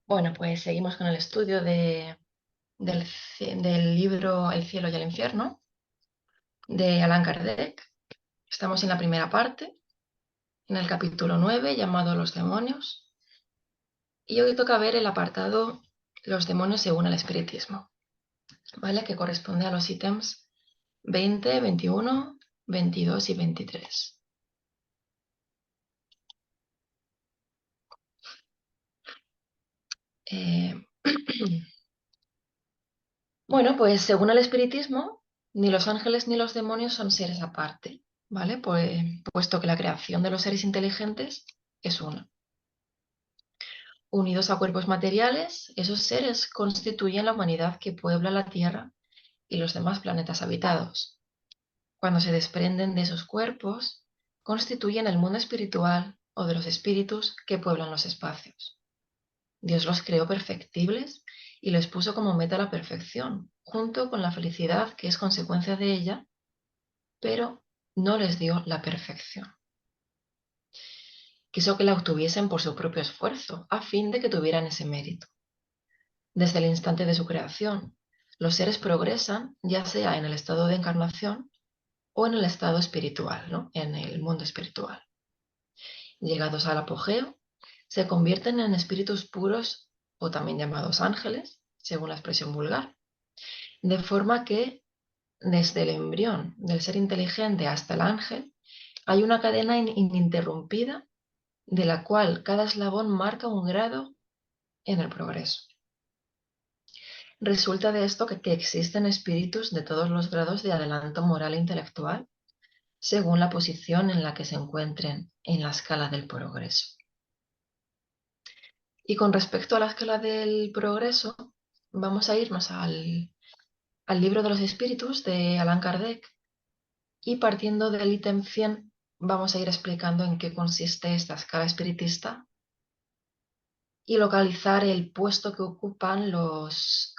Bueno, pues seguimos con el estudio del libro El cielo y el infierno de Allan Kardec. Estamos en la primera parte, en el capítulo 9 llamado Los demonios, y hoy toca ver el apartado Los demonios según el espiritismo, ¿vale? Que corresponde a los ítems 20, 21, 22 y 23. Eh, Bueno, pues según el espiritismo, ni los ángeles ni los demonios son seres aparte, ¿vale? Pues, puesto que la creación de los seres inteligentes es una. Unidos a cuerpos materiales, esos seres constituyen la humanidad que puebla la Tierra y los demás planetas habitados. Cuando se desprenden de esos cuerpos, constituyen el mundo espiritual o de los espíritus que pueblan los espacios. Dios los creó perfectibles y les puso como meta la perfección, junto con la felicidad que es consecuencia de ella, pero no les dio la perfección. Quiso que la obtuviesen por su propio esfuerzo, a fin de que tuvieran ese mérito. Desde el instante de su creación, los seres progresan, ya sea en el estado de encarnación o en el estado espiritual, ¿no? En el mundo espiritual. Llegados al apogeo, se convierten en espíritus puros o también llamados ángeles, según la expresión vulgar, de forma que desde el embrión del ser inteligente hasta el ángel hay una cadena ininterrumpida de la cual cada eslabón marca un grado en el progreso. Resulta de esto que existen espíritus de todos los grados de adelanto moral e intelectual, según la posición en la que se encuentren en la escala del progreso. Y con respecto a la escala del progreso, vamos a irnos al libro de los espíritus de Allan Kardec y partiendo del ítem 100 vamos a ir explicando en qué consiste esta escala espiritista y localizar el puesto que ocupan los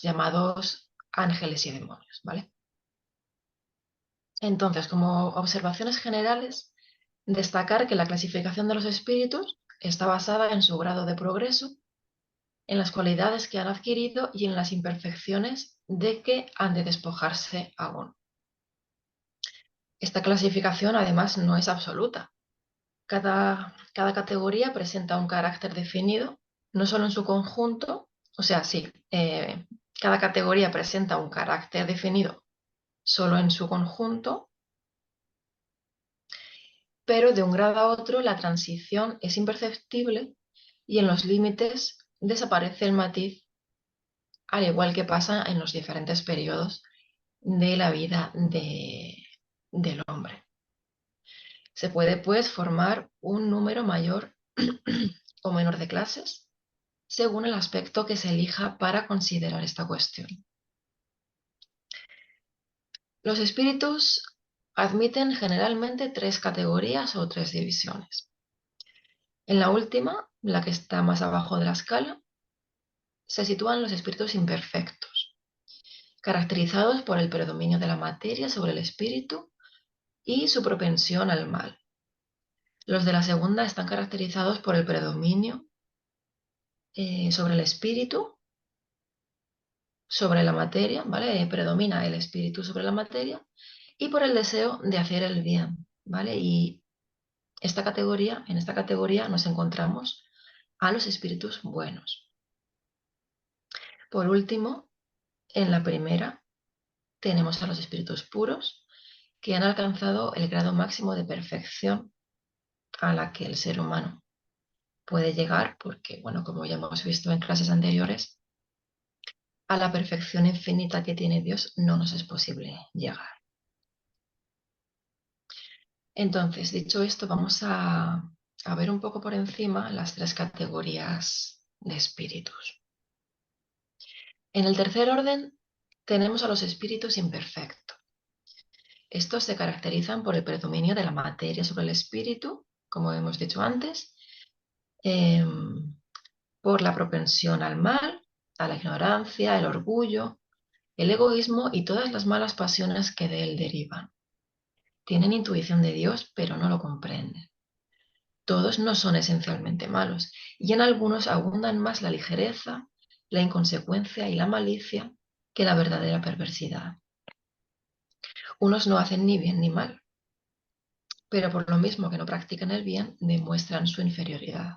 llamados ángeles y demonios, ¿vale? Entonces, como observaciones generales, destacar que la clasificación de los espíritus está basada en su grado de progreso, en las cualidades que han adquirido y en las imperfecciones de que han de despojarse aún. Esta clasificación, además, no es absoluta. Cada categoría presenta un carácter definido, no solo en su conjunto, o sea, sí, cada categoría presenta un carácter definido solo en su conjunto, pero de un grado a otro la transición es imperceptible y en los límites desaparece el matiz, al igual que pasa en los diferentes periodos de la vida del hombre. Se puede, pues, formar un número mayor o menor de clases según el aspecto que se elija para considerar esta cuestión. Los espíritus admiten generalmente tres categorías o tres divisiones. En la última, la que está más abajo de la escala, se sitúan los espíritus imperfectos, caracterizados por el predominio de la materia sobre el espíritu y su propensión al mal. Los de la segunda están caracterizados por el predominio sobre el espíritu, sobre la materia, ¿vale? Predomina el espíritu sobre la materia y por el deseo de hacer el bien, ¿vale? Y en esta categoría nos encontramos a los espíritus buenos. Por último, en la primera tenemos a los espíritus puros que han alcanzado el grado máximo de perfección a la que el ser humano puede llegar, porque, bueno, como ya hemos visto en clases anteriores, a la perfección infinita que tiene Dios no nos es posible llegar. Entonces, dicho esto, vamos a ver un poco por encima las tres categorías de espíritus. En el tercer orden tenemos a los espíritus imperfectos. Estos se caracterizan por el predominio de la materia sobre el espíritu, como hemos dicho antes, por la propensión al mal, a la ignorancia, el orgullo, el egoísmo y todas las malas pasiones que de él derivan. Tienen intuición de Dios, pero no lo comprenden. Todos no son esencialmente malos, y en algunos abundan más la ligereza, la inconsecuencia y la malicia que la verdadera perversidad. Unos no hacen ni bien ni mal, pero por lo mismo que no practican el bien, demuestran su inferioridad.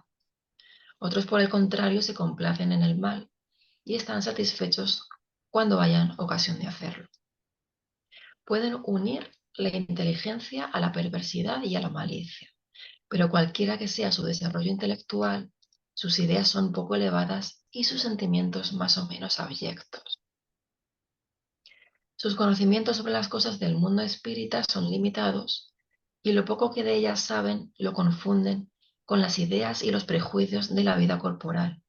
Otros, por el contrario, se complacen en el mal y están satisfechos cuando hayan ocasión de hacerlo. Pueden unir la inteligencia a la perversidad y a la malicia, pero cualquiera que sea su desarrollo intelectual, sus ideas son poco elevadas y sus sentimientos más o menos abyectos. Sus conocimientos sobre las cosas del mundo espírita son limitados y lo poco que de ellas saben lo confunden con las ideas y los prejuicios de la vida corporal,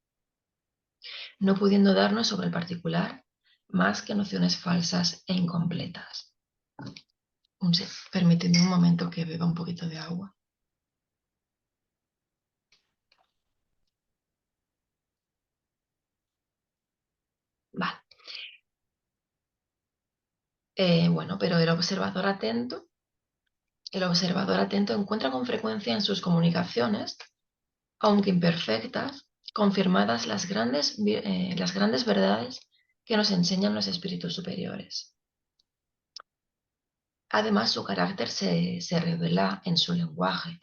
no pudiendo darnos sobre el particular más que nociones falsas e incompletas. Permitidme un momento que beba un poquito de agua. Vale. Bueno, pero el observador atento encuentra con frecuencia en sus comunicaciones, aunque imperfectas, confirmadas las grandes verdades que nos enseñan los espíritus superiores. Además, su carácter se revela en su lenguaje.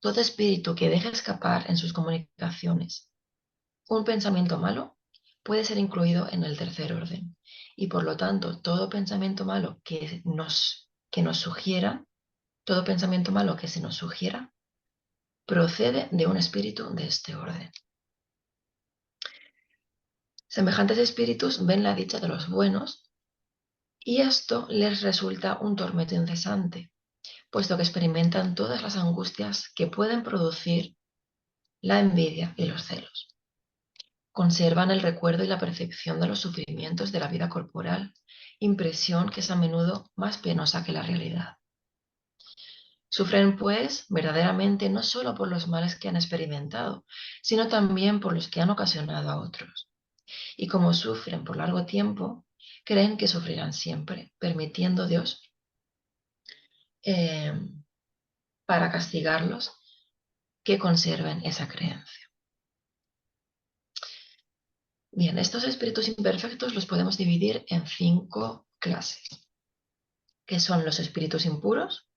Todo espíritu que deja escapar en sus comunicaciones un pensamiento malo puede ser incluido en el tercer orden, y por lo tanto todo pensamiento malo todo pensamiento malo que se nos sugiera procede de un espíritu de este orden. Semejantes espíritus ven la dicha de los buenos y esto les resulta un tormento incesante, puesto que experimentan todas las angustias que pueden producir la envidia y los celos. Conservan el recuerdo y la percepción de los sufrimientos de la vida corporal, impresión que es a menudo más penosa que la realidad. Sufren, pues, verdaderamente no solo por los males que han experimentado, sino también por los que han ocasionado a otros. Y como sufren por largo tiempo, creen que sufrirán siempre, permitiendo Dios eh, para castigarlos que conserven esa creencia. Bien, estos espíritus imperfectos los podemos dividir en 5 clases, que son los espíritus impuros,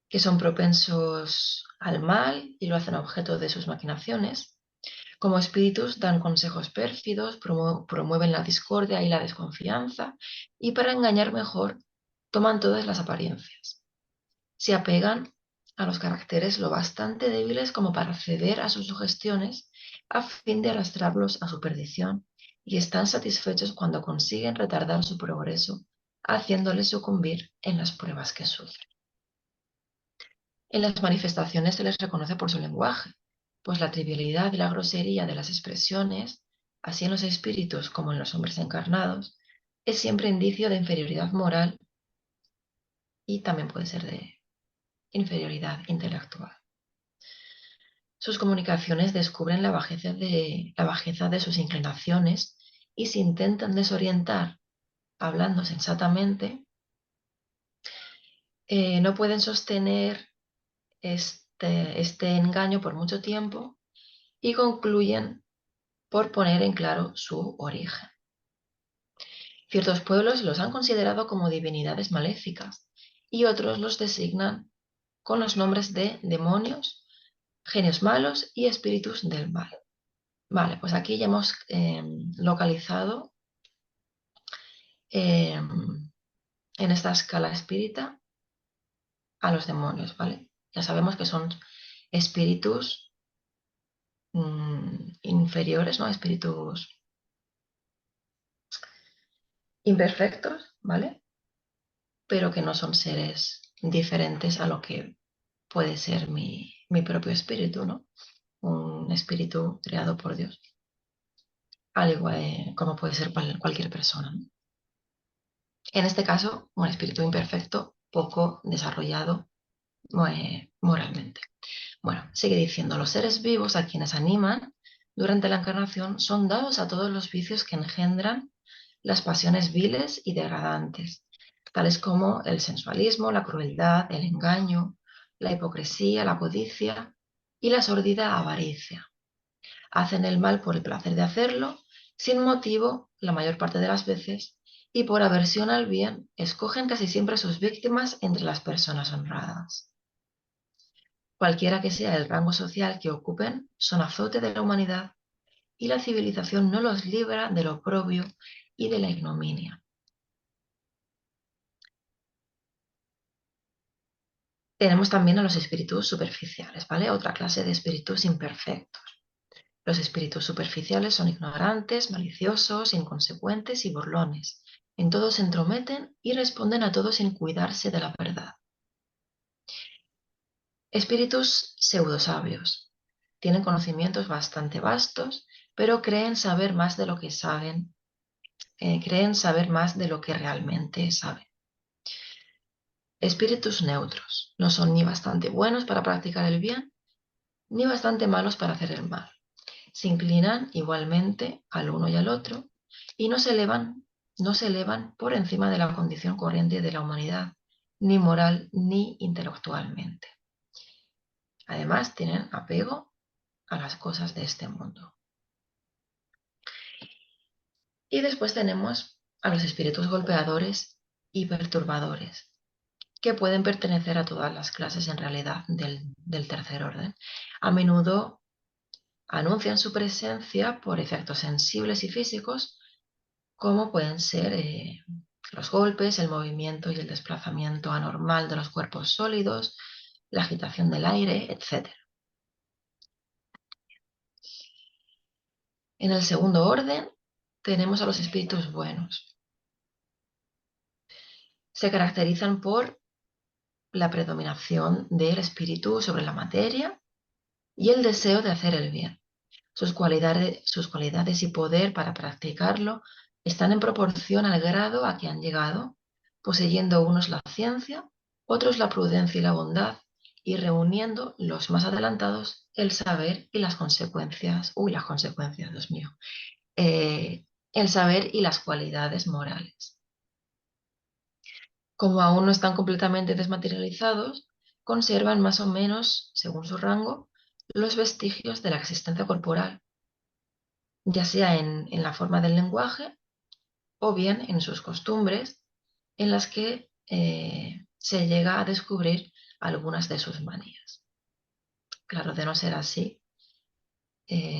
que son propensos al mal y lo hacen objeto de sus maquinaciones. Como espíritus dan consejos pérfidos, promueven la discordia y la desconfianza, y para engañar mejor toman todas las apariencias. Se apegan a los caracteres lo bastante débiles como para ceder a sus sugestiones a fin de arrastrarlos a su perdición, y están satisfechos cuando consiguen retardar su progreso, haciéndoles sucumbir en las pruebas que sufren. En las manifestaciones se les reconoce por su lenguaje, pues la trivialidad y la grosería de las expresiones, así en los espíritus como en los hombres encarnados, es siempre indicio de inferioridad moral y también puede ser de inferioridad intelectual. Sus comunicaciones descubren la bajeza de sus inclinaciones y si intentan desorientar hablando sensatamente, no pueden sostener este engaño por mucho tiempo y concluyen por poner en claro su origen. Ciertos pueblos los han considerado como divinidades maléficas y otros los designan con los nombres de demonios, genios malos y espíritus del mal. Vale, pues aquí ya hemos localizado en esta escala espírita a los demonios, ¿vale? Ya sabemos que son espíritus inferiores, ¿no? Espíritus imperfectos, ¿vale? Pero que no son seres diferentes a lo que puede ser mi propio espíritu, ¿no? Un espíritu creado por Dios, al igual como puede ser cualquier persona, ¿no? En este caso, un espíritu imperfecto, poco desarrollado moralmente. Bueno, sigue diciendo, los seres vivos a quienes animan durante la encarnación son dados a todos los vicios que engendran las pasiones viles y degradantes, tales como el sensualismo, la crueldad, el engaño, la hipocresía, la codicia y la sórdida avaricia. Hacen el mal por el placer de hacerlo, sin motivo la mayor parte de las veces, y por aversión al bien, escogen casi siempre sus víctimas entre las personas honradas. Cualquiera que sea el rango social que ocupen, son azote de la humanidad y la civilización no los libra del oprobio y de la ignominia. Tenemos también a los espíritus superficiales, ¿vale? Otra clase de espíritus imperfectos. Los espíritus superficiales son ignorantes, maliciosos, inconsecuentes y burlones. En todo se entrometen y responden a todo sin cuidarse de la verdad. Espíritus pseudosabios. Tienen conocimientos bastante vastos, pero creen saber más de lo que saben, creen saber más de lo que realmente saben. Espíritus neutros. No son ni bastante buenos para practicar el bien, ni bastante malos para hacer el mal. Se inclinan igualmente al uno y al otro y no se elevan por encima de la condición corriente de la humanidad, ni moral ni intelectualmente. Además, tienen apego a las cosas de este mundo. Y después tenemos a los espíritus golpeadores y perturbadores, que pueden pertenecer a todas las clases en realidad del tercer orden. A menudo anuncian su presencia por efectos sensibles y físicos, como pueden ser los golpes, el movimiento y el desplazamiento anormal de los cuerpos sólidos, la agitación del aire, etc. En el segundo orden tenemos a los espíritus buenos. Se caracterizan por la predominación del espíritu sobre la materia y el deseo de hacer el bien. Sus cualidades y poder para practicarlo están en proporción al grado a que han llegado, poseyendo unos la ciencia, otros la prudencia y la bondad, y reuniendo los más adelantados el saber y las consecuencias, Dios mío, el saber y las cualidades morales. Como aún no están completamente desmaterializados, conservan más o menos, según su rango, los vestigios de la existencia corporal, ya sea en la forma del lenguaje o bien en sus costumbres, en las que se llega a descubrir algunas de sus manías. Claro, de no ser así,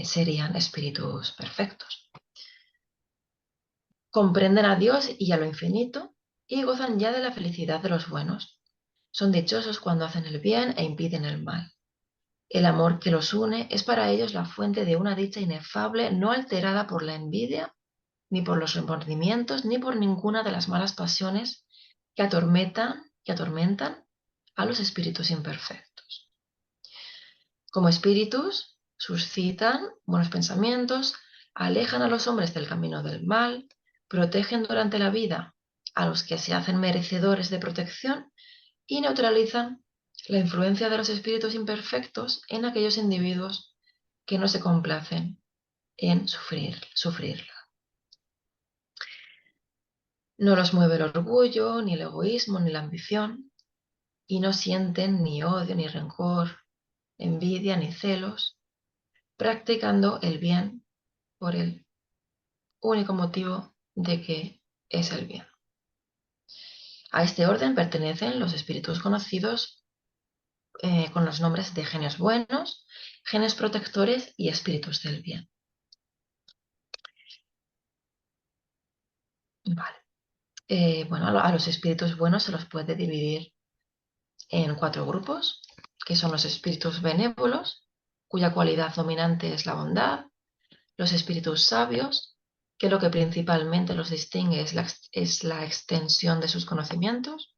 serían espíritus perfectos. Comprenden a Dios y a lo infinito y gozan ya de la felicidad de los buenos. Son dichosos cuando hacen el bien e impiden el mal. El amor que los une es para ellos la fuente de una dicha inefable, no alterada por la envidia, ni por los remordimientos, ni por ninguna de las malas pasiones que atormentan a los espíritus imperfectos. Como espíritus, suscitan buenos pensamientos, alejan a los hombres del camino del mal, protegen durante la vida a los que se hacen merecedores de protección y neutralizan la influencia de los espíritus imperfectos en aquellos individuos que no se complacen en sufrirla. No los mueve el orgullo, ni el egoísmo, ni la ambición, y no sienten ni odio, ni rencor, envidia, ni celos, practicando el bien por el único motivo de que es el bien. A este orden pertenecen los espíritus conocidos con los nombres de genios buenos, genios protectores y espíritus del bien. Vale. Bueno, a los espíritus buenos se los puede dividir en 4 grupos, que son los espíritus benévolos, cuya cualidad dominante es la bondad, los espíritus sabios, que lo que principalmente los distingue es la extensión de sus conocimientos,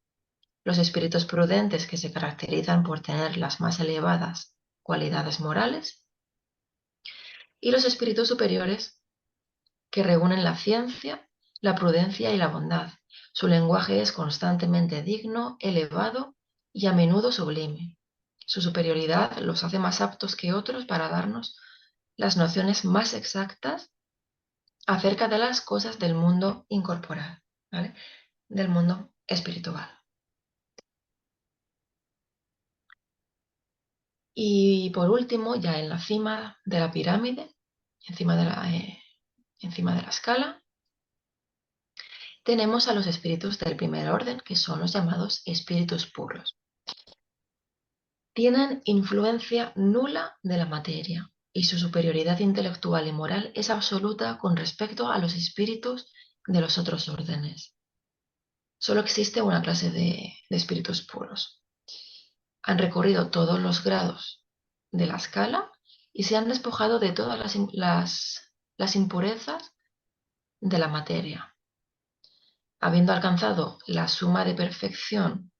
los espíritus prudentes, que se caracterizan por tener las más elevadas cualidades morales, y los espíritus superiores, que reúnen la ciencia, la prudencia y la bondad. Su lenguaje es constantemente digno, elevado y a menudo sublime. Su superioridad los hace más aptos que otros para darnos las nociones más exactas acerca de las cosas del mundo incorporal, ¿vale? Del mundo espiritual. Y por último, ya en la cima de la pirámide, encima encima de la escala, tenemos a los espíritus del primer orden, que son los llamados espíritus puros. Tienen influencia nula de la materia y su superioridad intelectual y moral es absoluta con respecto a los espíritus de los otros órdenes. Solo existe una clase de espíritus puros. Han recorrido todos los grados de la escala y se han despojado de todas las impurezas de la materia. Habiendo alcanzado la suma de perfección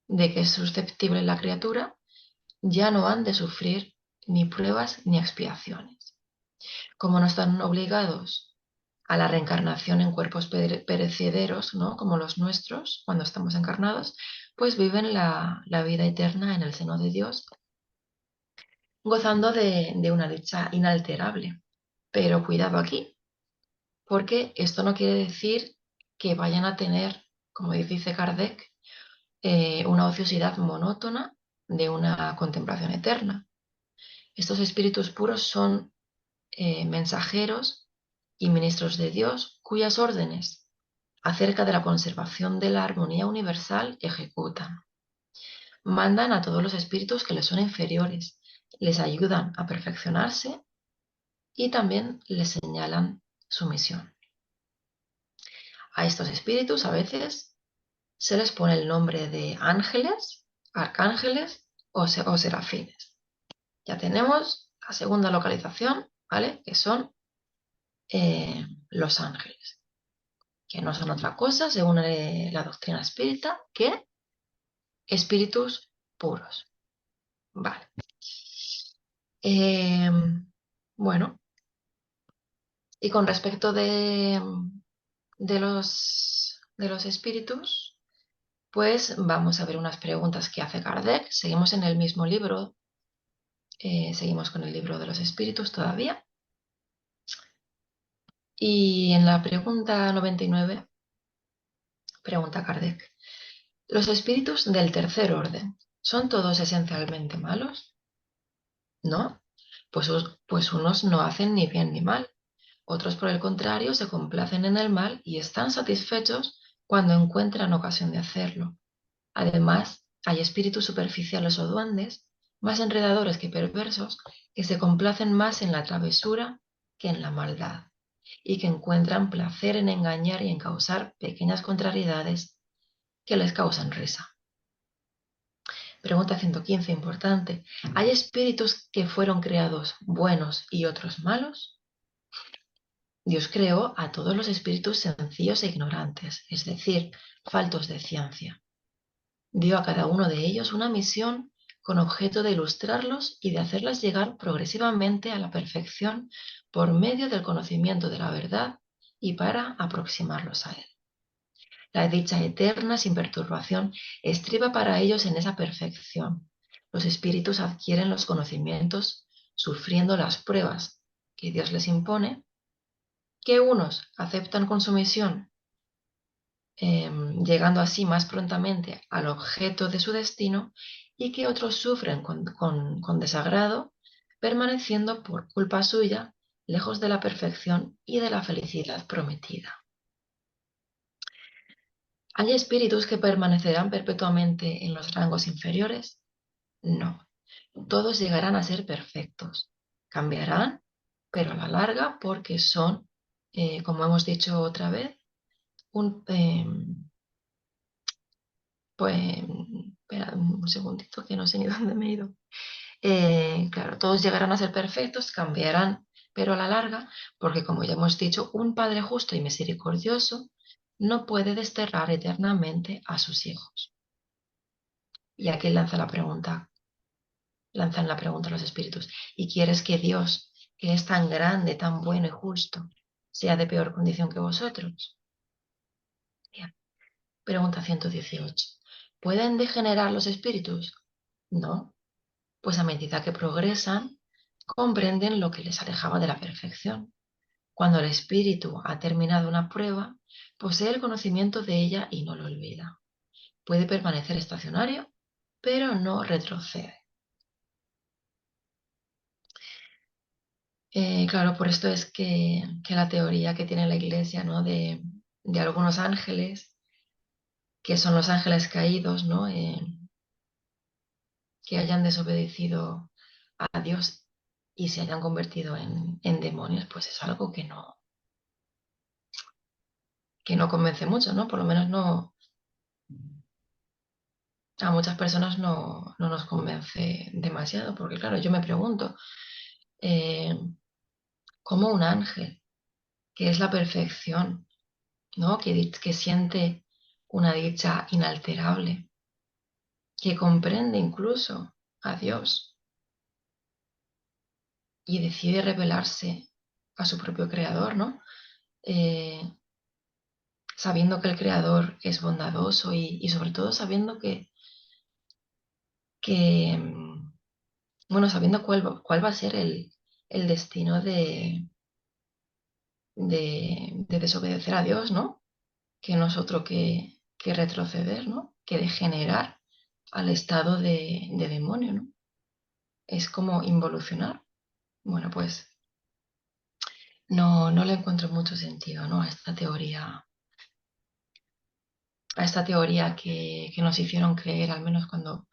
de que es susceptible la criatura, ya no han de sufrir ni pruebas ni expiaciones. Como no están obligados a la reencarnación en cuerpos perecederos, ¿no? Como los nuestros, cuando estamos encarnados, pues viven la vida eterna en el seno de Dios, gozando de una dicha inalterable. Pero cuidado aquí, porque esto no quiere decir que vayan a tener, como dice Kardec, una ociosidad monótona de una contemplación eterna. Estos espíritus puros son mensajeros y ministros de Dios cuyas órdenes acerca de la conservación de la armonía universal ejecutan. Mandan a todos los espíritus que les son inferiores, les ayudan a perfeccionarse y también les señalan su misión. A estos espíritus a veces se les pone el nombre de ángeles, arcángeles o serafines. Ya tenemos la segunda localización, ¿vale? Que son los ángeles, que no son otra cosa, según la doctrina espírita, que espíritus puros. Vale. Eh, bueno, y con respecto de los espíritus, pues vamos a ver unas preguntas que hace Kardec. Seguimos en el mismo libro, seguimos con el libro de los espíritus todavía. Y en la pregunta 99, pregunta Kardec, ¿los espíritus del tercer orden son todos esencialmente malos? ¿No? Pues unos no hacen ni bien ni mal. Otros, por el contrario, se complacen en el mal y están satisfechos cuando encuentran ocasión de hacerlo. Además, hay espíritus superficiales o duendes, más enredadores que perversos, que se complacen más en la travesura que en la maldad, y que encuentran placer en engañar y en causar pequeñas contrariedades que les causan risa. Pregunta 115, importante. ¿Hay espíritus que fueron creados buenos y otros malos? Dios creó a todos los espíritus sencillos e ignorantes, es decir, faltos de ciencia. Dio a cada uno de ellos una misión con objeto de ilustrarlos y de hacerlas llegar progresivamente a la perfección por medio del conocimiento de la verdad y para aproximarlos a él. La dicha eterna sin perturbación estriba para ellos en esa perfección. Los espíritus adquieren los conocimientos sufriendo las pruebas que Dios les impone, que unos aceptan con sumisión, llegando así más prontamente al objeto de su destino, y que otros sufren con desagrado, permaneciendo por culpa suya lejos de la perfección y de la felicidad prometida. ¿Hay espíritus que permanecerán perpetuamente en los rangos inferiores? No. Todos llegarán a ser perfectos. Cambiarán, pero a la larga, porque son, como hemos dicho otra vez, pues, espera un segundito que no sé ni dónde me he ido. Claro, todos llegarán a ser perfectos, cambiarán, pero a la larga, porque como ya hemos dicho, un Padre justo y misericordioso no puede desterrar eternamente a sus hijos. Y aquí lanzan la pregunta a los espíritus. ¿Y quieres que Dios, que es tan grande, tan bueno y justo, sea de peor condición que vosotros? Bien. Pregunta 118. ¿Pueden degenerar los espíritus? No, pues a medida que progresan, comprenden lo que les alejaba de la perfección. Cuando el espíritu ha terminado una prueba, posee el conocimiento de ella y no lo olvida. Puede permanecer estacionario, pero no retrocede. claro, por esto es que la teoría que tiene la Iglesia, ¿no? De algunos ángeles, que son los ángeles caídos, ¿no? Que hayan desobedecido a Dios y se hayan convertido en demonios, pues es algo que no convence mucho, ¿no? Por lo menos no, a muchas personas no nos convence demasiado, porque claro, yo me pregunto, eh, ¿cómo un ángel, que es la perfección, ¿no? Que siente una dicha inalterable, que comprende incluso a Dios y decide revelarse a su propio creador, ¿no? Eh, Sabiendo que el creador es bondadoso y sobre todo sabiendo que, bueno, sabiendo cuál va a ser el destino de desobedecer a Dios, ¿no? Que no es otro que retroceder, ¿no? Que degenerar al estado de demonio, ¿no? Es como involucionar. Bueno, pues no le encuentro mucho sentido, ¿no? A esta teoría que nos hicieron creer, al menos cuando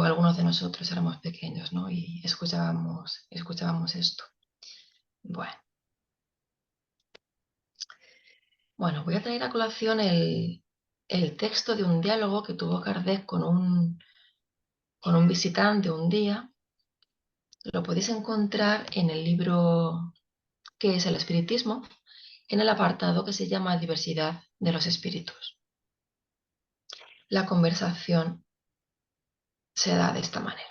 algunos de nosotros éramos pequeños, ¿no? Y escuchábamos esto. Bueno, bueno, voy a traer a colación el texto de un diálogo que tuvo Kardec con un visitante un día. Lo podéis encontrar en el libro que es el Espiritismo, en el apartado que se llama Diversidad de los Espíritus. La conversación se da de esta manera.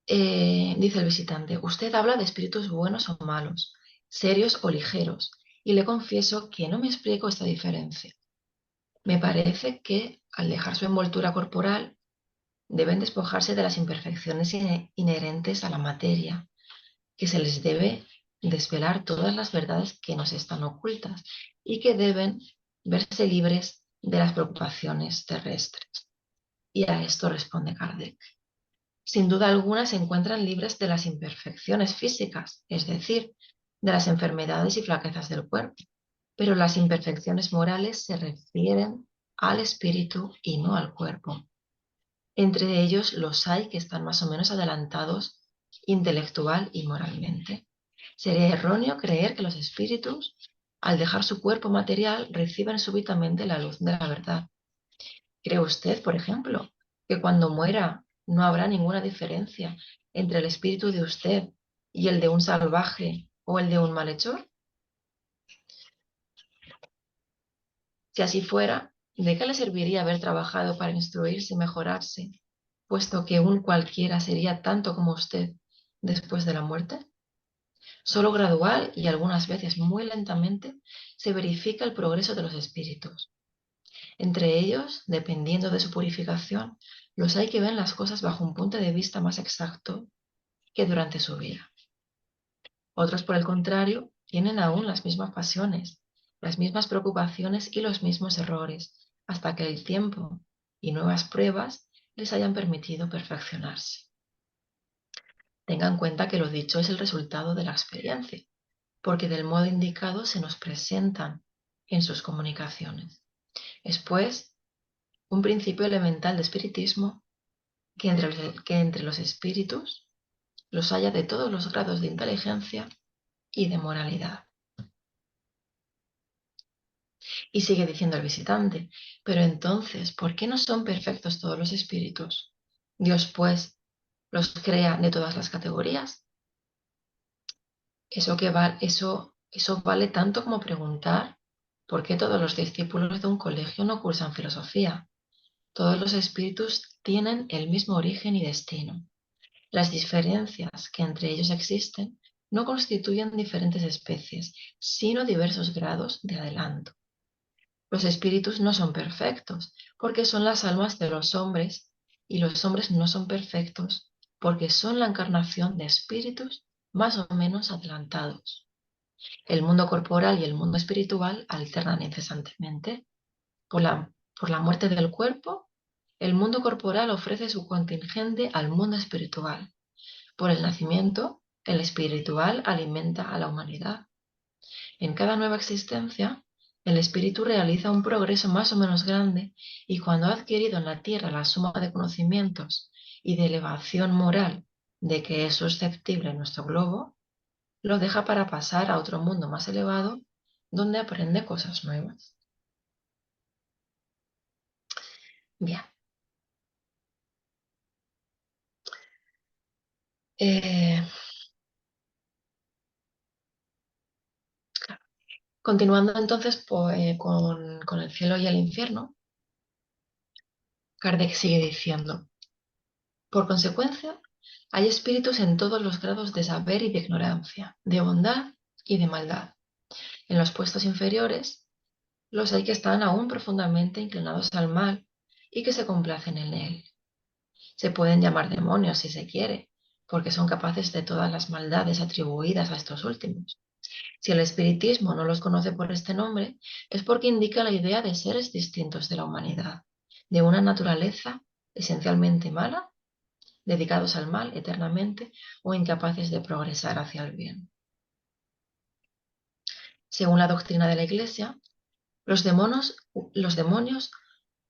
Dice el visitante, usted habla de espíritus buenos o malos, serios o ligeros, y le confieso que no me explico esta diferencia. Me parece que, al dejar su envoltura corporal, deben despojarse de las imperfecciones inherentes a la materia, que se les debe desvelar todas las verdades que nos están ocultas y que deben verse libres de las preocupaciones terrestres. Y a esto responde Kardec. Sin duda alguna se encuentran libres de las imperfecciones físicas, es decir, de las enfermedades y flaquezas del cuerpo, pero las imperfecciones morales se refieren al espíritu y no al cuerpo. Entre ellos los hay que están más o menos adelantados intelectual y moralmente. Sería erróneo creer que los espíritus, al dejar su cuerpo material, reciben súbitamente la luz de la verdad. ¿Cree usted, por ejemplo, que cuando muera no habrá ninguna diferencia entre el espíritu de usted y el de un salvaje o el de un malhechor? Si así fuera, ¿de qué le serviría haber trabajado para instruirse y mejorarse, puesto que un cualquiera sería tanto como usted después de la muerte? Solo gradual y algunas veces muy lentamente se verifica el progreso de los espíritus. Entre ellos, dependiendo de su purificación, los hay que ven las cosas bajo un punto de vista más exacto que durante su vida. Otros, por el contrario, tienen aún las mismas pasiones, las mismas preocupaciones y los mismos errores, hasta que el tiempo y nuevas pruebas les hayan permitido perfeccionarse. Tenga en cuenta que lo dicho es el resultado de la experiencia, porque del modo indicado se nos presentan en sus comunicaciones. Es, pues, un principio elemental de espiritismo que entre los espíritus los haya de todos los grados de inteligencia y de moralidad. Y sigue diciendo el visitante, pero entonces, ¿por qué no son perfectos todos los espíritus? Dios, pues, los crea de todas las categorías. Eso vale tanto como preguntar por qué todos los discípulos de un colegio no cursan filosofía. Todos los espíritus tienen el mismo origen y destino. Las diferencias que entre ellos existen no constituyen diferentes especies, sino diversos grados de adelanto. Los espíritus no son perfectos, porque son las almas de los hombres, y los hombres no son perfectos, porque son la encarnación de espíritus más o menos adelantados. El mundo corporal y el mundo espiritual alternan incesantemente. Por la muerte del cuerpo, el mundo corporal ofrece su contingente al mundo espiritual. Por el nacimiento, el espiritual alimenta a la humanidad. En cada nueva existencia, el espíritu realiza un progreso más o menos grande y cuando ha adquirido en la tierra la suma de conocimientos y de elevación moral de que es susceptible nuestro globo, lo deja para pasar a otro mundo más elevado donde aprende cosas nuevas. Bien. Eh, Continuando entonces con el cielo y el infierno, Kardec sigue diciendo, por consecuencia, hay espíritus en todos los grados de saber y de ignorancia, de bondad y de maldad. En los puestos inferiores, los hay que están aún profundamente inclinados al mal y que se complacen en él. Se pueden llamar demonios si se quiere, porque son capaces de todas las maldades atribuidas a estos últimos. Si el espiritismo no los conoce por este nombre, es porque indica la idea de seres distintos de la humanidad, de una naturaleza esencialmente mala, dedicados al mal eternamente o incapaces de progresar hacia el bien. Según la doctrina de la Iglesia, los demonios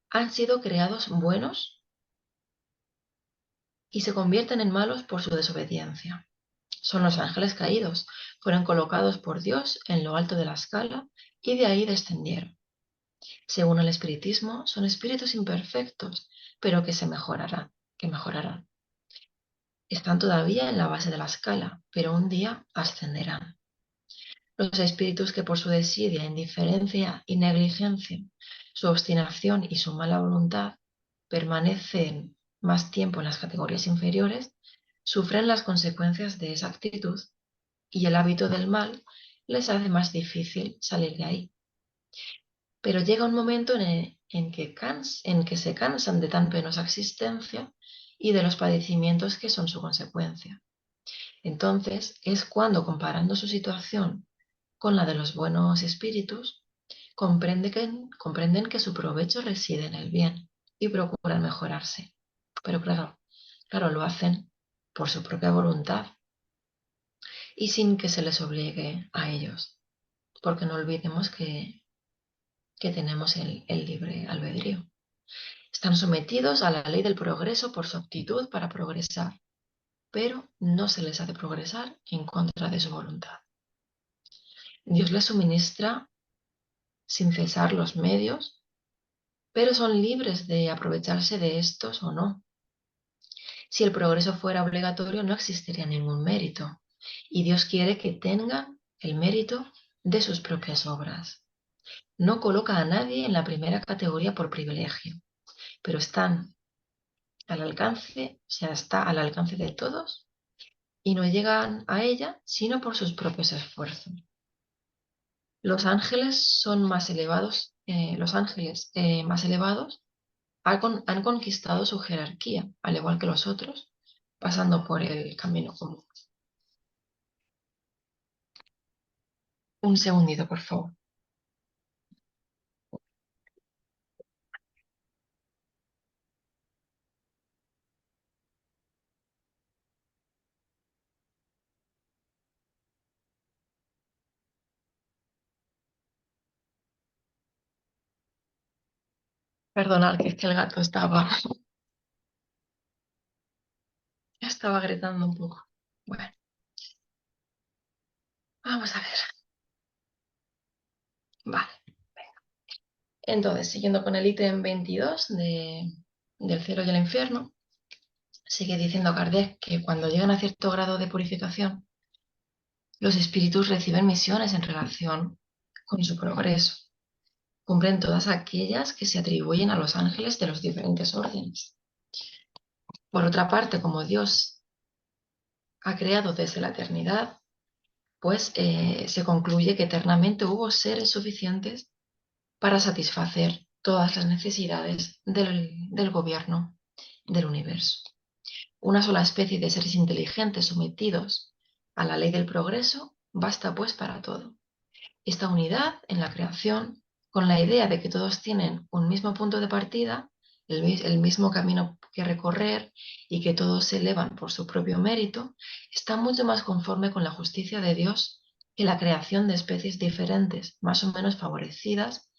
han sido creados buenos y se convierten en malos por su desobediencia. Son los ángeles caídos, fueron colocados por Dios en lo alto de la escala y de ahí descendieron. Según el espiritismo, son espíritus imperfectos, pero que mejorarán. Están todavía en la base de la escala, pero un día ascenderán. Los espíritus que por su desidia, indiferencia y negligencia, su obstinación y su mala voluntad, permanecen más tiempo en las categorías inferiores, sufren las consecuencias de esa actitud y el hábito del mal les hace más difícil salir de ahí. Pero llega un momento en que se cansan de tan penosa existencia y de los padecimientos que son su consecuencia. Entonces es cuando, comparando su situación con la de los buenos espíritus, comprenden que su provecho reside en el bien y procuran mejorarse. Pero claro, lo hacen por su propia voluntad y sin que se les obligue a ellos, porque no olvidemos que tenemos el libre albedrío. Están sometidos a la ley del progreso por su aptitud para progresar, pero no se les hace progresar en contra de su voluntad. Dios les suministra sin cesar los medios, pero son libres de aprovecharse de estos o no. Si el progreso fuera obligatorio, no existiría ningún mérito, y Dios quiere que tengan el mérito de sus propias obras. No coloca a nadie en la primera categoría por privilegio, pero están al alcance, o sea, está al alcance de todos y no llegan a ella sino por sus propios esfuerzos. Los ángeles son más elevados, los ángeles más elevados han conquistado su jerarquía, al igual que los otros, pasando por el camino común. Un segundito, por favor. Perdonad, que es que el gato estaba gritando un poco. Bueno, vamos a ver. Vale. Entonces, siguiendo con el ítem 22 del cielo y el infierno, sigue diciendo Kardec que cuando llegan a cierto grado de purificación, los espíritus reciben misiones en relación con su progreso. Cumplen todas aquellas que se atribuyen a los ángeles de los diferentes órdenes. Por otra parte, como Dios ha creado desde la eternidad, pues se concluye que eternamente hubo seres suficientes para satisfacer todas las necesidades del gobierno del universo. Una sola especie de seres inteligentes sometidos a la ley del progreso basta pues para todo. Esta unidad en la creación, con la idea de que todos tienen un mismo punto de partida, el mismo camino que recorrer y que todos se elevan por su propio mérito, está mucho más conforme con la justicia de Dios que la creación de especies diferentes, más o menos favorecidas,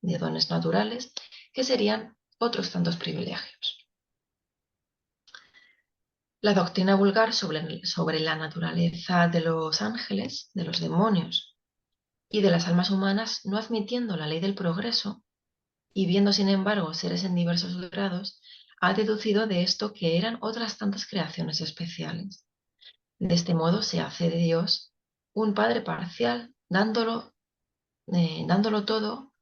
de dones naturales, que serían otros tantos privilegios. La doctrina vulgar sobre la naturaleza de los ángeles, de los demonios y de las almas humanas, no admitiendo la ley del progreso, y viendo sin embargo seres en diversos grados, ha deducido de esto que eran otras tantas creaciones especiales. De este modo se hace de Dios un Padre parcial, dándolo todo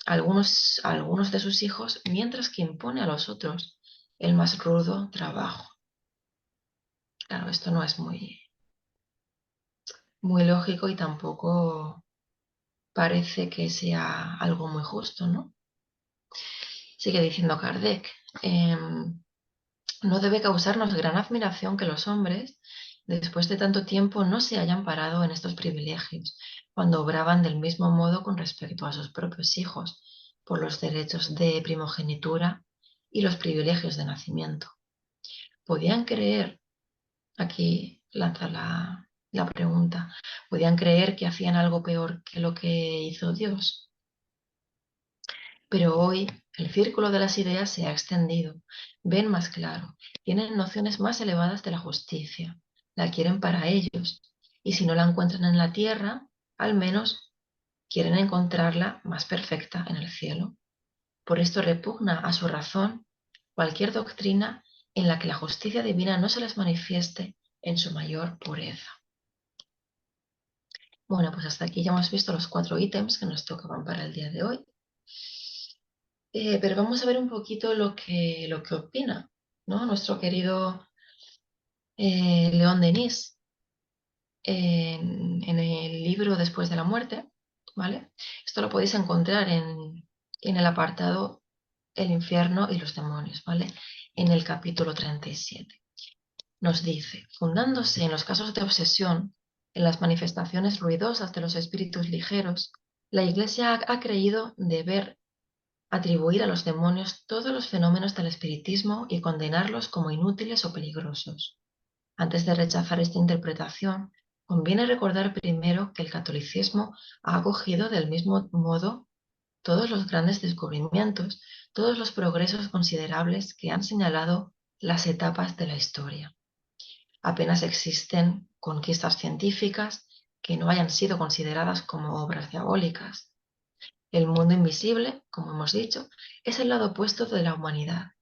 a algunos de sus hijos, mientras que impone a los otros el más rudo trabajo. Claro, esto no es muy lógico y tampoco parece que sea algo muy justo, ¿no? Sigue diciendo Kardec. No debe causarnos gran admiración que los hombres, después de tanto tiempo, no se hayan parado en estos privilegios, cuando obraban del mismo modo con respecto a sus propios hijos, por los derechos de primogenitura y los privilegios de nacimiento. ¿Podían creer, aquí lanza la pregunta, podían creer que hacían algo peor que lo que hizo Dios? Pero hoy el círculo de las ideas se ha extendido, ven más claro, tienen nociones más elevadas de la justicia, la quieren para ellos, y si no la encuentran en la tierra, al menos quieren encontrarla más perfecta en el cielo. Por esto repugna a su razón cualquier doctrina en la que la justicia divina no se les manifieste en su mayor pureza. Bueno, pues hasta aquí ya hemos visto los 4 ítems que nos tocaban para el día de hoy. Pero vamos a ver un poquito lo que opina, ¿no? Nuestro querido León Denis en el libro Después de la muerte, ¿vale? Esto lo podéis encontrar en el apartado El infierno y los demonios, ¿vale? En el capítulo 37. Nos dice, fundándose en los casos de obsesión, en las manifestaciones ruidosas de los espíritus ligeros, la Iglesia ha creído deber atribuir a los demonios todos los fenómenos del espiritismo y condenarlos como inútiles o peligrosos. Antes de rechazar esta interpretación, conviene recordar primero que el catolicismo ha acogido del mismo modo todos los grandes descubrimientos, todos los progresos considerables que han señalado las etapas de la historia. Apenas existen conquistas científicas que no hayan sido consideradas como obras diabólicas. El mundo invisible, como hemos dicho, es el lado opuesto de la humanidad.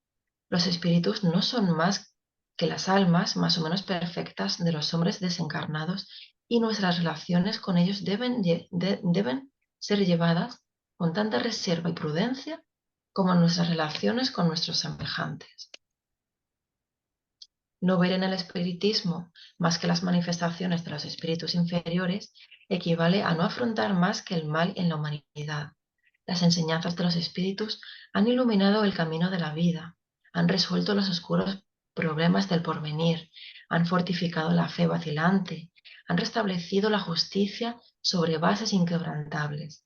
Los espíritus no son más que las almas más o menos perfectas de los hombres desencarnados y nuestras relaciones con ellos deben ser llevadas con tanta reserva y prudencia como nuestras relaciones con nuestros semejantes. No ver en el espiritismo más que las manifestaciones de los espíritus inferiores equivale a no afrontar más que el mal en la humanidad. Las enseñanzas de los espíritus han iluminado el camino de la vida, han resuelto los oscuros problemas del porvenir, han fortificado la fe vacilante, han restablecido la justicia sobre bases inquebrantables.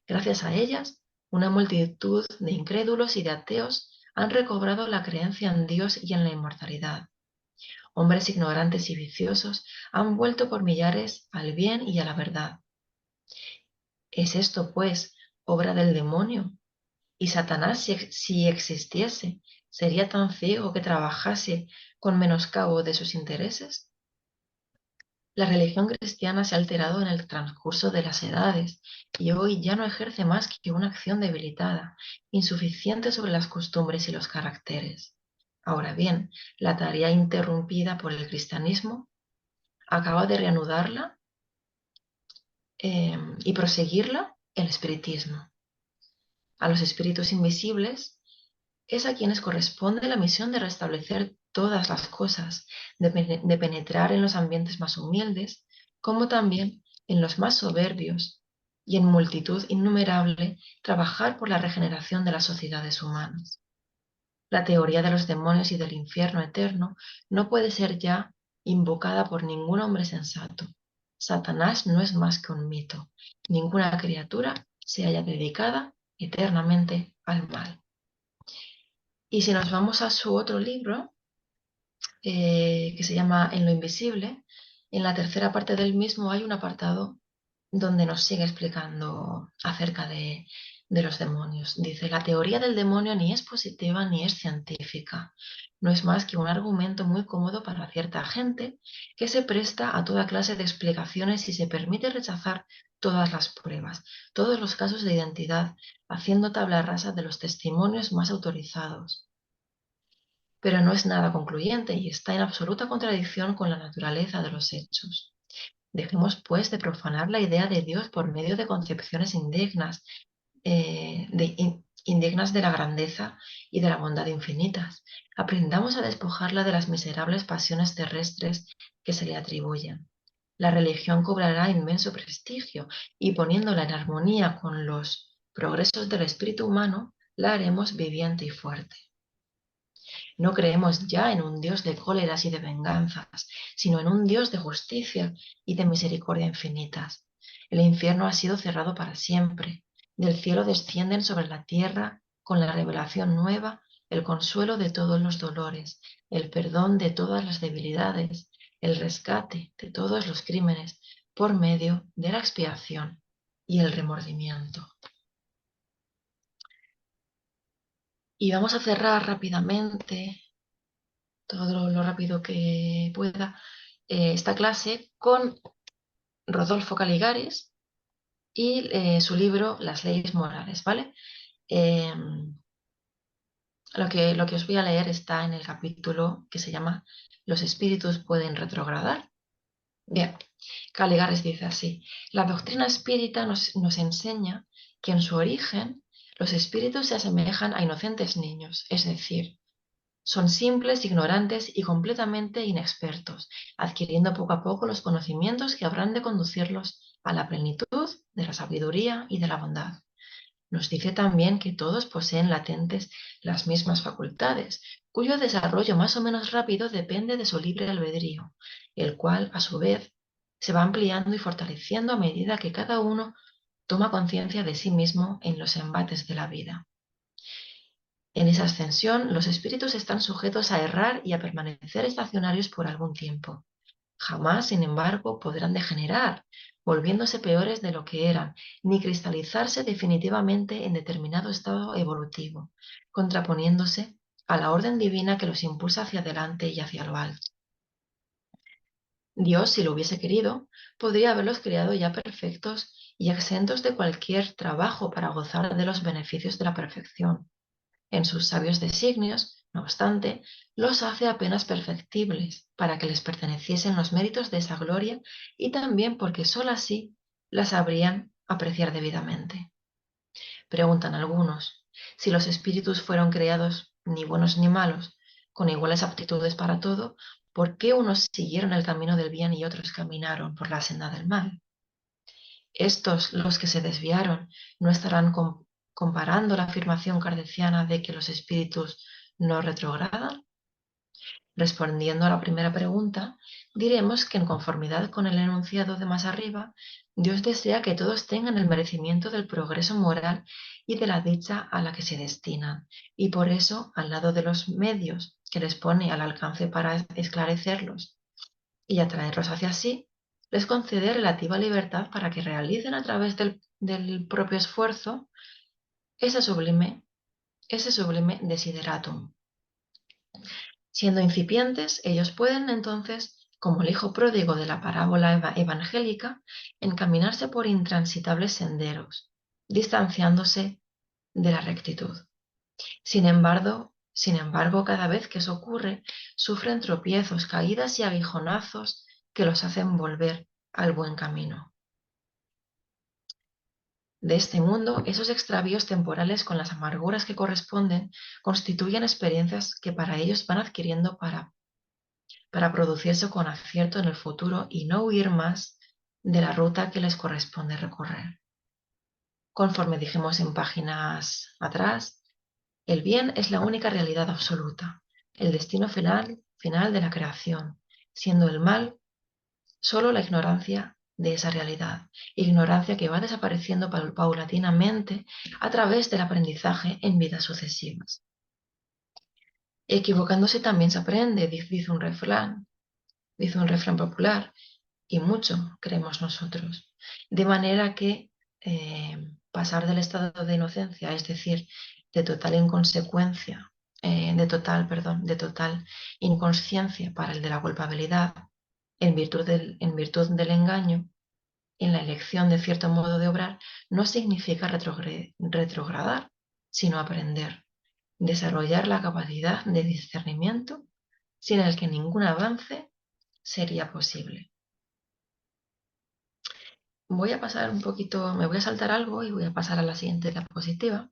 Gracias a ellas, una multitud de incrédulos y de ateos han recobrado la creencia en Dios y en la inmortalidad. Hombres ignorantes y viciosos han vuelto por millares al bien y a la verdad. ¿Es esto, pues, obra del demonio? ¿Y Satanás, si existiese, sería tan ciego que trabajase con menoscabo de sus intereses? La religión cristiana se ha alterado en el transcurso de las edades y hoy ya no ejerce más que una acción debilitada, insuficiente sobre las costumbres y los caracteres. Ahora bien, la tarea interrumpida por el cristianismo acaba de reanudarla y proseguirla el espiritismo. A los espíritus invisibles es a quienes corresponde la misión de restablecer todas las cosas, de penetrar en los ambientes más humildes, como también en los más soberbios, y en multitud innumerable trabajar por la regeneración de las sociedades humanas. La teoría de los demonios y del infierno eterno no puede ser ya invocada por ningún hombre sensato. Satanás no es más que un mito. Ninguna criatura se haya dedicada eternamente al mal. Y si nos vamos a su otro libro, que se llama En lo invisible, en la tercera parte del mismo hay un apartado donde nos sigue explicando acerca de los demonios. Dice, la teoría del demonio ni es positiva ni es científica. No es más que un argumento muy cómodo para cierta gente que se presta a toda clase de explicaciones y se permite rechazar todas las pruebas, todos los casos de identidad, haciendo tabla rasa de los testimonios más autorizados. Pero no es nada concluyente y está en absoluta contradicción con la naturaleza de los hechos. Dejemos, pues, de profanar la idea de Dios por medio de concepciones indignas, indignas de la grandeza y de la bondad infinitas. Aprendamos a despojarla de las miserables pasiones terrestres que se le atribuyen. La religión cobrará inmenso prestigio y poniéndola en armonía con los progresos del espíritu humano, la haremos viviente y fuerte. No creemos ya en un Dios de cóleras y de venganzas, sino en un Dios de justicia y de misericordia infinitas. El infierno ha sido cerrado para siempre. Del cielo descienden sobre la tierra con la revelación nueva, el consuelo de todos los dolores, el perdón de todas las debilidades, el rescate de todos los crímenes por medio de la expiación y el remordimiento. Y vamos a cerrar rápidamente todo lo rápido que pueda, esta clase con Rodolfo Caligaris y su libro Las leyes morales, ¿vale? Eh, lo que os voy a leer está en el capítulo que se llama ¿Los espíritus pueden retrogradar? Bien, Caligaris dice así, la doctrina espírita nos enseña que en su origen los espíritus se asemejan a inocentes niños, es decir, son simples, ignorantes y completamente inexpertos, adquiriendo poco a poco los conocimientos que habrán de conducirlos a la plenitud de la sabiduría y de la bondad. Nos dice también que todos poseen latentes las mismas facultades, cuyo desarrollo más o menos rápido depende de su libre albedrío, el cual, a su vez, se va ampliando y fortaleciendo a medida que cada uno toma conciencia de sí mismo en los embates de la vida. En esa ascensión, los espíritus están sujetos a errar y a permanecer estacionarios por algún tiempo. Jamás, sin embargo, podrán degenerar, volviéndose peores de lo que eran, ni cristalizarse definitivamente en determinado estado evolutivo, contraponiéndose a la orden divina que los impulsa hacia adelante y hacia lo alto. Dios, si lo hubiese querido, podría haberlos creado ya perfectos y exentos de cualquier trabajo para gozar de los beneficios de la perfección. En sus sabios designios, no obstante, los hace apenas perfectibles, para que les perteneciesen los méritos de esa gloria y también porque sólo así las sabrían apreciar debidamente. Preguntan algunos, si los espíritus fueron creados ni buenos ni malos, con iguales aptitudes para todo, ¿por qué unos siguieron el camino del bien y otros caminaron por la senda del mal? Estos, los que se desviaron, no estarán comparando la afirmación kardeciana de que los espíritus no retrogradan. Respondiendo a la primera pregunta, diremos que en conformidad con el enunciado de más arriba, Dios desea que todos tengan el merecimiento del progreso moral y de la dicha a la que se destinan, y por eso, al lado de los medios que les pone al alcance para esclarecerlos y atraerlos hacia sí, les concede relativa libertad para que realicen a través del propio esfuerzo ese sublime desideratum. Siendo incipientes, ellos pueden entonces, como el hijo pródigo de la parábola evangélica, encaminarse por intransitables senderos, distanciándose de la rectitud. Sin embargo, cada vez que eso ocurre, sufren tropiezos, caídas y aguijonazos que los hacen volver al buen camino. De este mundo, esos extravíos temporales con las amarguras que corresponden constituyen experiencias que para ellos van adquiriendo para producirse con acierto en el futuro y no huir más de la ruta que les corresponde recorrer. Conforme dijimos en páginas atrás, el bien es la única realidad absoluta, el destino final de la creación, siendo el mal solo la ignorancia de esa realidad, ignorancia que va desapareciendo paulatinamente a través del aprendizaje en vidas sucesivas. Equivocándose también se aprende, dice un refrán popular, y mucho creemos nosotros. De manera que pasar del estado de inocencia, es decir, de total inconsecuencia, de total inconsciencia para el de la culpabilidad, en virtud del engaño, en la elección de cierto modo de obrar, no significa retrogradar, sino aprender, desarrollar la capacidad de discernimiento sin el que ningún avance sería posible. Voy a pasar un poquito, me voy a saltar algo y voy a pasar a la siguiente diapositiva,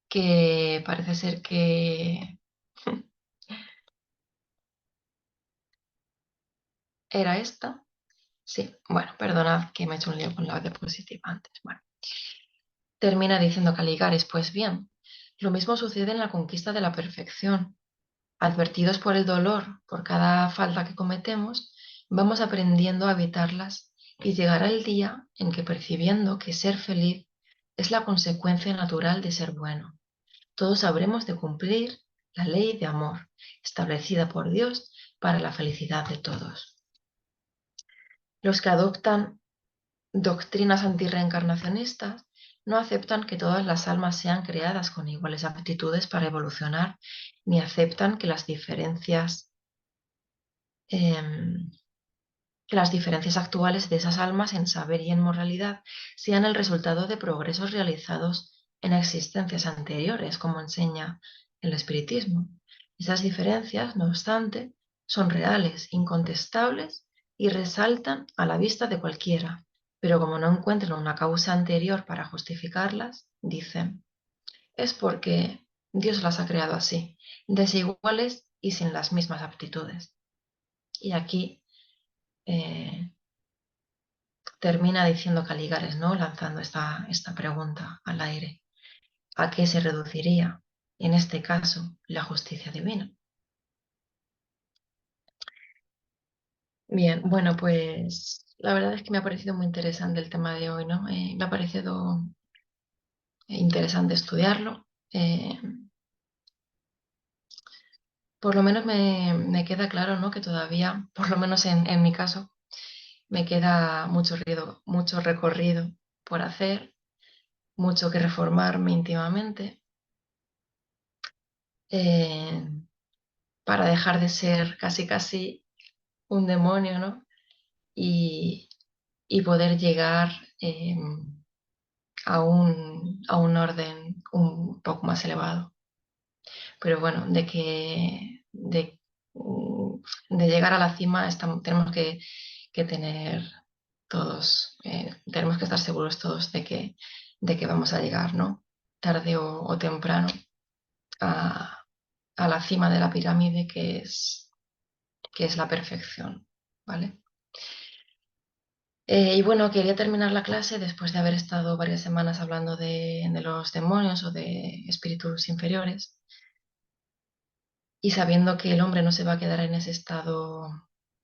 que parece ser que era esta. Sí, bueno, perdonad que me he hecho un lío con la diapositiva antes. Bueno, termina diciendo Caligares, pues bien, lo mismo sucede en la conquista de la perfección. Advertidos por el dolor, por cada falta que cometemos, vamos aprendiendo a evitarlas y llegará el día en que percibiendo que ser feliz es la consecuencia natural de ser bueno, todos habremos de cumplir la ley de amor establecida por Dios para la felicidad de todos. Los que adoptan doctrinas antirreencarnacionistas no aceptan que todas las almas sean creadas con iguales aptitudes para evolucionar, ni aceptan em, que las diferencias actuales de esas almas en saber y en moralidad sean el resultado de progresos realizados en existencias anteriores, como enseña el espiritismo. Esas diferencias, no obstante, son reales, incontestables y resaltan a la vista de cualquiera, pero como no encuentran una causa anterior para justificarlas, dicen, es porque Dios las ha creado así, desiguales y sin las mismas aptitudes. Y aquí eh, termina diciendo Caligares, ¿no? Lanzando esta pregunta al aire. ¿A qué se reduciría, en este caso, la justicia divina? Bien, bueno, pues la verdad es que me ha parecido muy interesante el tema de hoy, ¿no? Me ha parecido interesante estudiarlo. Por lo menos me queda claro, ¿no? Que todavía, por lo menos en mi caso, me queda mucho recorrido por hacer, mucho que reformarme íntimamente. eh, para dejar de ser casi casi un demonio, ¿no? Y, y poder llegar a un orden un poco más elevado. Pero bueno, de llegar a la cima tenemos que tener todos, tenemos que estar seguros todos de que vamos a llegar, ¿no? Tarde o temprano a, a la cima de la pirámide que es la perfección, ¿vale? Y bueno, quería terminar la clase después de haber estado varias semanas hablando de los demonios o de espíritus inferiores y sabiendo que el hombre no se va a quedar en ese estado,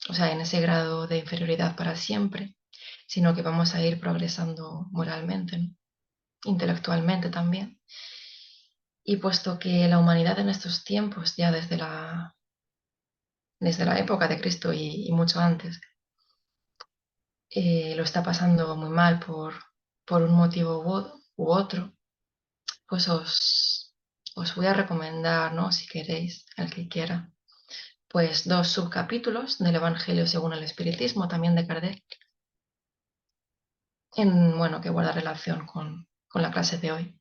o sea, en ese grado de inferioridad para siempre, sino que vamos a ir progresando moralmente, ¿no? Intelectualmente también. Y puesto que la humanidad en estos tiempos, ya desde la época de Cristo y mucho antes, lo está pasando muy mal por un motivo u otro, pues os voy a recomendar, ¿no? Si queréis, el que quiera, pues dos subcapítulos del Evangelio según el Espiritismo, también de Kardec, bueno, que guarda relación con la clase de hoy,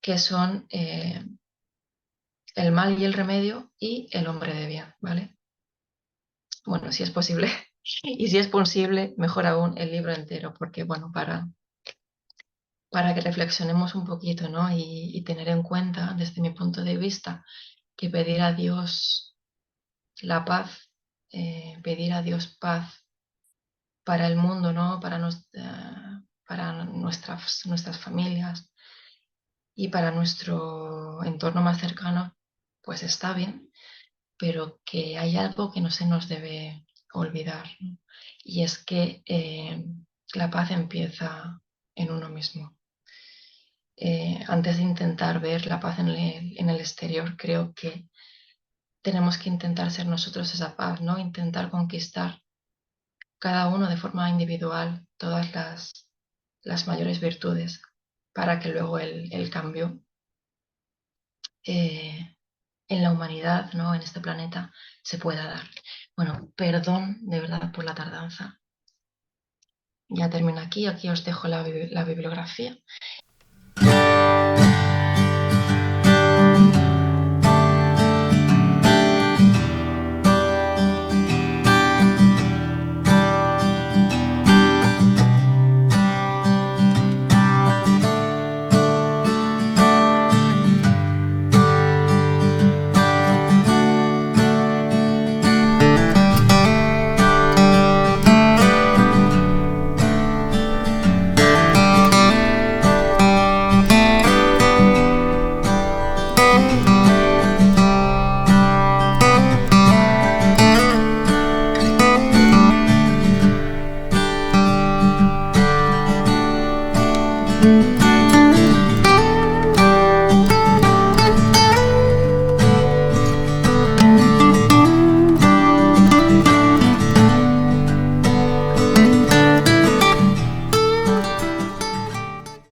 que son El mal y el remedio y El hombre de bien, ¿vale? Bueno, si es posible, y si es posible, mejor aún el libro entero, porque bueno, para que reflexionemos un poquito, ¿no? Y tener en cuenta, desde mi punto de vista, que pedir a Dios la paz, pedir a Dios paz para el mundo, ¿no? Para nuestras familias y para nuestro entorno más cercano, pues está bien, pero que hay algo que no se nos debe olvidar, ¿no? Y es que la paz empieza en uno mismo. Antes de intentar ver la paz en el exterior, creo que tenemos que intentar ser nosotros esa paz, ¿no? Intentar conquistar cada uno de forma individual todas las mayores virtudes para que luego el cambio en la humanidad, ¿no? En este planeta, se pueda dar. Bueno, perdón de verdad por la tardanza. Ya termino aquí, aquí os dejo la bibliografía.